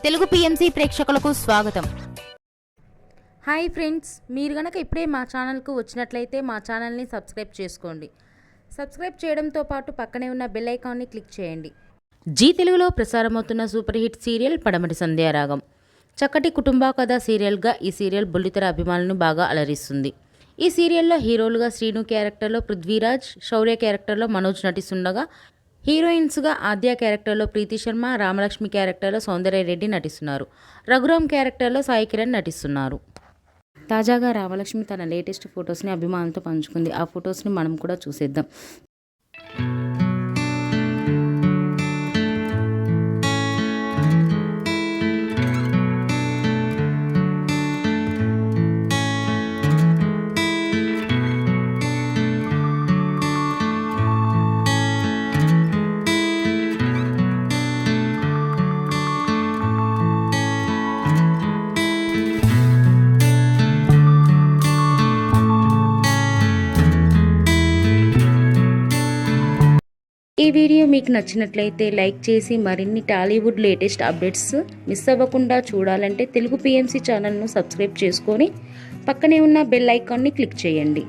Telugu PMC ప్రేక్షకులకు స్వాగతం. Hi friends, మీరు గనక ఇప్పుడే మా ఛానల్కు వచ్చినట్లయితే మా ఛానల్ని సబ్స్క్రైబ్ చేసుకోండి. సబ్స్క్రైబ్ చేయడంతో పాటు పక్కనే ఉన్న బెల్ ఐకాన్ని క్లిక్ చేయండి. జీ తెలుగులో ప్రసారమవుతున్న సూపర్ హిట్ సీరియల్ పడమటి సంధ్యారాగం. చక్కటి కుటుంబ కథ సీరియల్గా ఈ సీరియల్ బుల్లితెర అభిమానులను బాగా అలరిస్తుంది. ఈ సీరియల్లో హీరోలుగా శ్రీను క్యారెక్టర్లో పృథ్వీరాజ్, శౌర్య క్యారెక్టర్లో మనోజ్ నటిస్తుండగా హీరోయిన్స్గా ఆద్య క్యారెక్టర్లో ప్రీతి శర్మ, రామలక్ష్మి క్యారెక్టర్లో సౌందర్య రెడ్డి నటిస్తున్నారు. రఘురామ్ క్యారెక్టర్లో సాయి కిరణ్ నటిస్తున్నారు. తాజాగా రామలక్ష్మి తన లేటెస్ట్ ఫొటోస్ని అభిమానులతో పంచుకుంది. ఆ ఫొటోస్ని మనం కూడా చూసేద్దాం. ఈ వీడియో మీకు నచ్చినట్లయితే లైక్ చేసి మరిన్ని టాలీవుడ్ లేటెస్ట్ అప్డేట్స్ మిస్ అవ్వకుండా చూడాలంటే తెలుగు పిఎంసి ఛానల్ను సబ్స్క్రైబ్ చేసుకొని పక్కనే ఉన్న బెల్ ఐకాన్ని క్లిక్ చేయండి.